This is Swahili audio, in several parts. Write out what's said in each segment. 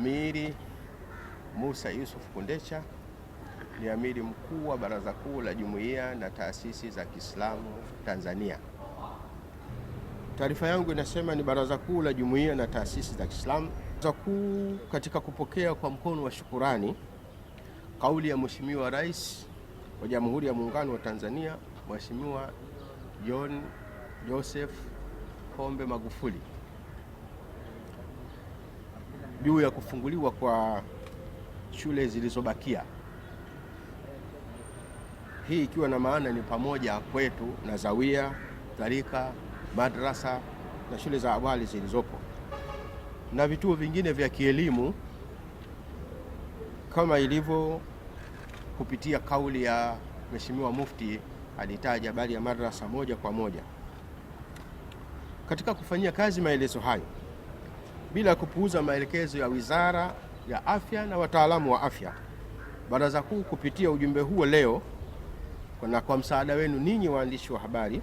Amiri Musa Yusuf Kundecha ni amiri mkuu wa Baraza Kuu la Jumuiya na Taasisi za Kiislamu Tanzania. Taarifa yangu inasema ni Baraza Kuu la Jumuiya na Taasisi za Kiislamu. Baraza Kuu katika kupokea kwa mkono wa shukurani kauli ya Mheshimiwa Rais wa Jamhuri ya Muungano wa Tanzania, Mheshimiwa John Joseph Pombe Magufuli juu ya kufunguliwa kwa shule zilizobakia. Hii ikiwa na maana ni pamoja kwetu na zawia, tarika, madrasa na shule za awali zilizopo na vituo vingine vya kielimu kama ilivyo kupitia kauli ya Mheshimiwa Mufti alitaja habari ya madrasa moja kwa moja. Katika kufanyia kazi maelezo hayo bila kupuuza maelekezo ya Wizara ya Afya na wataalamu wa afya, Baraza Kuu kupitia ujumbe huo leo na kwa msaada wenu ninyi waandishi wa habari,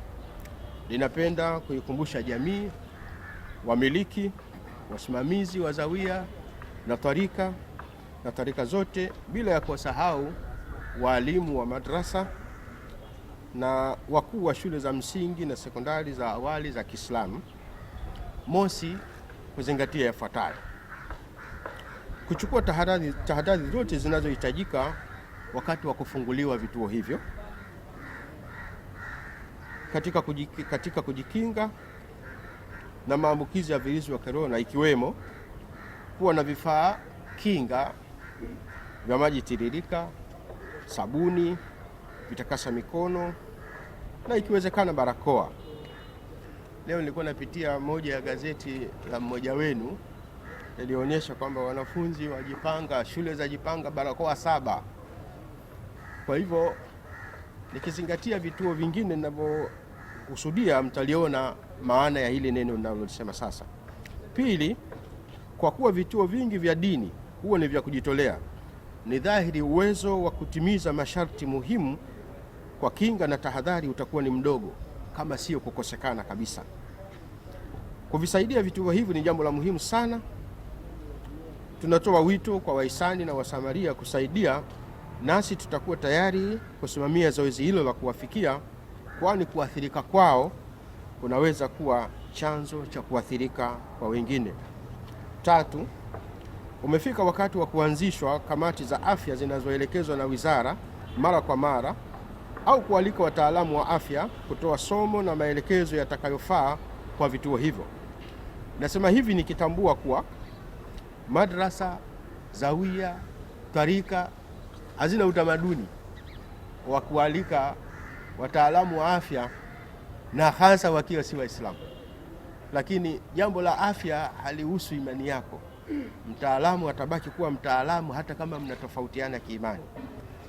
linapenda kuikumbusha jamii, wamiliki, wasimamizi wa zawia na tarika zote, bila ya kuwasahau walimu wa madrasa na wakuu wa shule za msingi na sekondari za awali za Kiislamu, mosi, kuzingatia yafuatayo: kuchukua tahadhari zote zinazohitajika wakati wa kufunguliwa vituo hivyo katika kujikinga na maambukizi ya virusi vya korona, ikiwemo kuwa na vifaa kinga vya maji tiririka, sabuni, vitakasa mikono na ikiwezekana barakoa. Leo nilikuwa napitia moja ya gazeti la mmoja wenu, ilionyesha kwamba wanafunzi wajipanga, shule za jipanga barakoa 7. Kwa hivyo nikizingatia vituo vingine ninavyokusudia, mtaliona maana ya hili neno ninalosema sasa. Pili, kwa kuwa vituo vingi vya dini huwa ni vya kujitolea, ni dhahiri uwezo wa kutimiza masharti muhimu kwa kinga na tahadhari utakuwa ni mdogo, kama sio kukosekana kabisa. Kuvisaidia vituo hivi ni jambo la muhimu sana. Tunatoa wito kwa wahisani na wasamaria kusaidia, nasi tutakuwa tayari kusimamia zoezi hilo la kuwafikia, kwani kuathirika kwao kunaweza kuwa chanzo cha kuathirika kwa wengine. Tatu, umefika wakati wa kuanzishwa kamati za afya zinazoelekezwa na wizara mara kwa mara, au kualika wataalamu wa afya kutoa somo na maelekezo yatakayofaa kwa vituo hivyo. Nasema hivi nikitambua kuwa madrasa, zawia, tarika hazina utamaduni wa kualika wataalamu wa afya, na hasa wakiwa si Waislamu. Lakini jambo la afya halihusu imani yako. Mtaalamu atabaki kuwa mtaalamu hata kama mnatofautiana kiimani.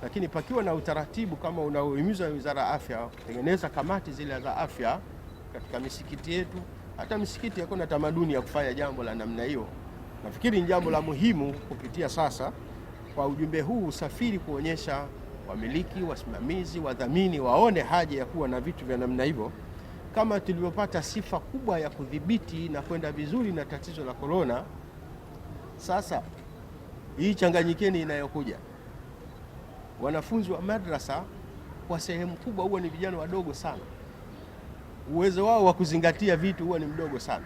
Lakini pakiwa na utaratibu kama unaohimizwa na Wizara ya Afya, kutengeneza kamati zile za afya katika misikiti yetu, hata misikiti hakuna tamaduni ya kufanya jambo la namna hiyo. Nafikiri ni jambo la muhimu kupitia sasa kwa ujumbe huu usafiri, kuonyesha wamiliki, wasimamizi, wadhamini waone haja ya kuwa na vitu vya namna hivyo. Kama tulivyopata sifa kubwa ya kudhibiti na kwenda vizuri na tatizo la korona, sasa hii changanyikeni inayokuja. Wanafunzi wa madrasa kwa sehemu kubwa huwa ni vijana wadogo sana, uwezo wao wa kuzingatia vitu huwa ni mdogo sana.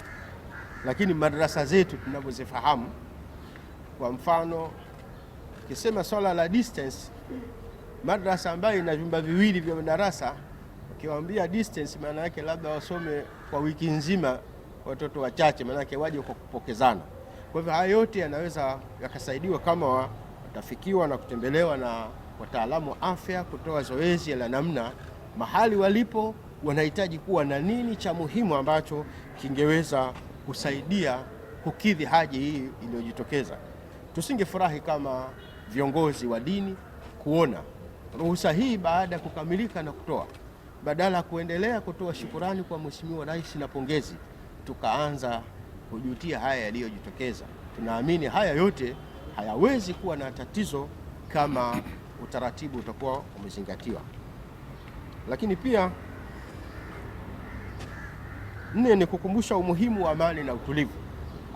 Lakini madrasa zetu tunavyozifahamu, kwa mfano kisema swala la distance, madrasa ambayo ina vyumba viwili vya madarasa, ukiwaambia distance maana yake labda wasome kwa wiki nzima watoto wachache, maana yake waje kwa kupokezana. Kwa hivyo haya yote yanaweza yakasaidiwa kama watafikiwa na kutembelewa na wataalamu wa afya, kutoa zoezi la namna mahali walipo wanahitaji kuwa na nini cha muhimu ambacho kingeweza kusaidia kukidhi haja hii iliyojitokeza. Tusingefurahi kama viongozi wa dini kuona ruhusa hii baada ya kukamilika na kutoa, badala ya kuendelea kutoa shukurani kwa Mheshimiwa Rais na pongezi, tukaanza kujutia haya yaliyojitokeza. Tunaamini haya yote hayawezi kuwa na tatizo kama utaratibu utakuwa umezingatiwa. Lakini pia 4 ni kukumbusha umuhimu wa amani na utulivu,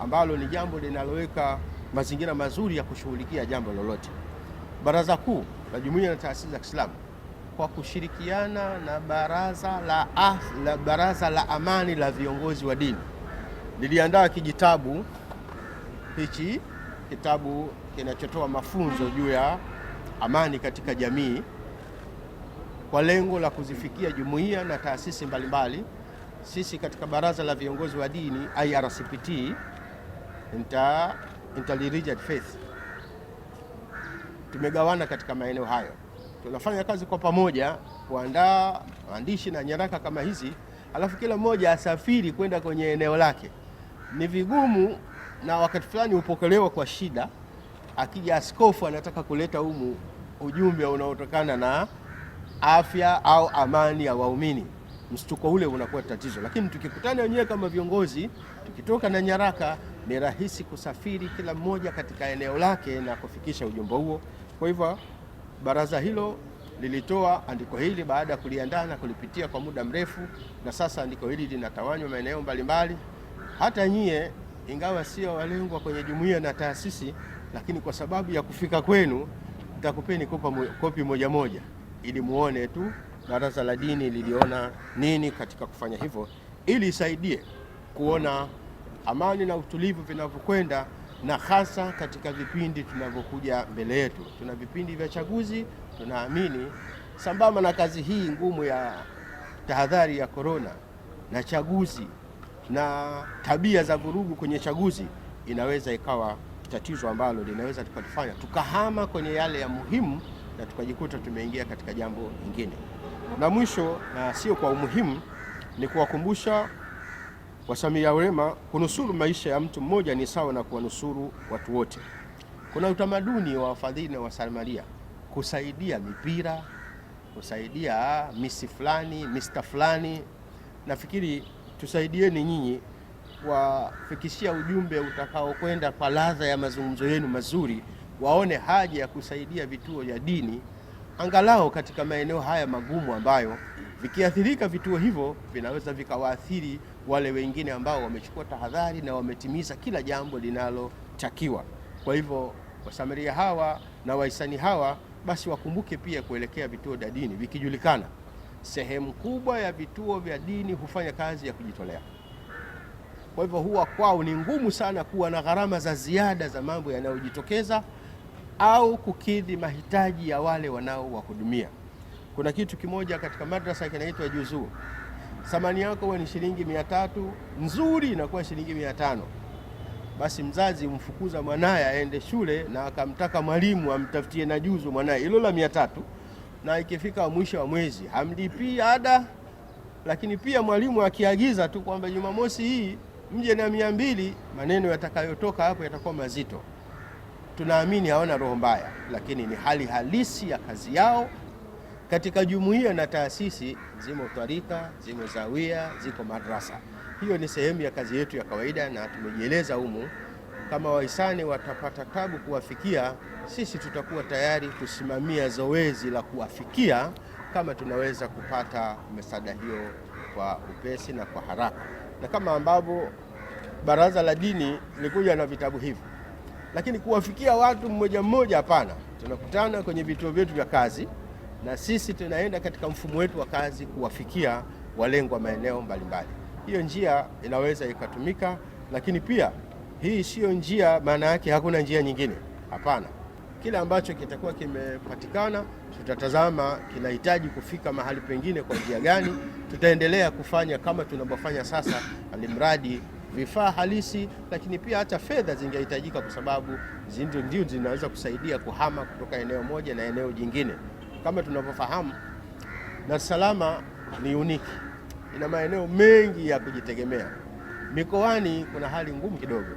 ambalo ni jambo linaloweka mazingira mazuri ya kushughulikia jambo lolote. Baraza Kuu la Jumuiya na Taasisi za Kiislamu kwa kushirikiana na Baraza la Amani la Viongozi wa Dini liliandaa kijitabu hichi, kitabu kinachotoa mafunzo juu ya amani katika jamii kwa lengo la kuzifikia jumuiya na taasisi mbalimbali. Sisi katika Baraza la Viongozi wa Dini IRCPT, Interreligious Faith, tumegawana katika maeneo hayo. Tunafanya kazi kwa pamoja kuandaa maandishi na nyaraka kama hizi, alafu kila mmoja asafiri kwenda kwenye eneo lake. Ni vigumu na wakati fulani upokelewa kwa shida. Akija askofu anataka kuleta ujumbe unaotokana na afya au amani ya waumini, mshtuko ule unakuwa tatizo. Lakini tukikutana wenyewe kama viongozi, tukitoka na nyaraka, ni rahisi kusafiri kila mmoja katika eneo lake na kufikisha ujumbe huo. Kwa hivyo baraza hilo lilitoa andiko hili baada ya kuliandaa na kulipitia kwa muda mrefu, na sasa andiko hili linatawanywa maeneo mbalimbali. Hata nyie, ingawa sio walengwa kwenye jumuiya na taasisi, lakini kwa sababu ya kufika kwenu, nitakupeni kopi moja moja ili muone tu baraza la dini liliona nini katika kufanya hivyo, ili isaidie kuona amani na utulivu vinavyokwenda, na hasa katika vipindi tunavyokuja mbele yetu. Tuna vipindi vya chaguzi. Tunaamini sambamba na kazi hii ngumu ya tahadhari ya korona na chaguzi na tabia za vurugu kwenye chaguzi, inaweza ikawa tatizo ambalo linaweza tukatufanya tukahama kwenye yale ya muhimu na tukajikuta tumeingia katika jambo lingine. Na mwisho, na sio kwa umuhimu, ni kuwakumbusha wasamia wema, kunusuru maisha ya mtu mmoja ni sawa na kuwanusuru watu wote. Kuna utamaduni wa wafadhili na wasamaria kusaidia mipira, kusaidia misi fulani, Mr. fulani. Nafikiri tusaidieni nyinyi kuwafikishia ujumbe utakao kwenda kwa ladha ya mazungumzo yenu mazuri, waone haja ya kusaidia vituo vya dini angalau katika maeneo haya magumu ambayo vikiathirika vituo hivyo vinaweza vikawaathiri wale wengine ambao wamechukua tahadhari na wametimiza kila jambo linalotakiwa. Kwa hivyo wasamaria hawa na wahisani hawa basi wakumbuke pia kuelekea vituo vya dini vikijulikana. Sehemu kubwa ya vituo vya dini hufanya kazi ya kujitolea. Kwa hivyo huwa kwao ni ngumu sana kuwa na gharama za ziada za mambo yanayojitokeza au kukidhi mahitaji ya wale wanaowahudumia. Kuna kitu kimoja katika madrasa kinaitwa juzuu. Thamani yako huwa ni shilingi 300, nzuri inakuwa shilingi 500. Basi mzazi umfukuza mwanaye aende shule na akamtaka mwalimu amtafutie na juzu mwanaye hilo la 300, na ikifika mwisho wa mwezi hamlipii ada. Lakini pia mwalimu akiagiza tu kwamba Jumamosi hii mje na 200, maneno yatakayotoka hapo yatakuwa mazito. Tunaamini hawana roho mbaya, lakini ni hali halisi ya kazi yao. Katika jumuiya na taasisi zimo tarika, zimo zawia, ziko madrasa. Hiyo ni sehemu ya kazi yetu ya kawaida, na tumejieleza humu. Kama wahisani watapata tabu kuwafikia, sisi tutakuwa tayari kusimamia zoezi la kuwafikia kama tunaweza kupata msaada hiyo kwa upesi na kwa haraka. Na kama ambavyo baraza la dini likuja na vitabu hivi, lakini kuwafikia watu mmoja mmoja hapana. Tunakutana kwenye vituo vyetu vya kazi na sisi tunaenda katika mfumo wetu wa kazi kuwafikia walengwa maeneo mbalimbali. Hiyo njia inaweza ikatumika, lakini pia hii sio njia maana yake hakuna njia nyingine. Hapana. Kile ambacho kitakuwa kimepatikana tutatazama kinahitaji kufika mahali pengine kwa njia gani. Tutaendelea kufanya kama tunavyofanya sasa, alimradi vifaa halisi, lakini pia hata fedha zingehitajika, kwa sababu ndio zinaweza kusaidia kuhama kutoka eneo moja na eneo jingine. Kama tunavyofahamu, Dar es Salaam ni uniki, ina maeneo mengi ya kujitegemea. Mikoani kuna hali ngumu kidogo.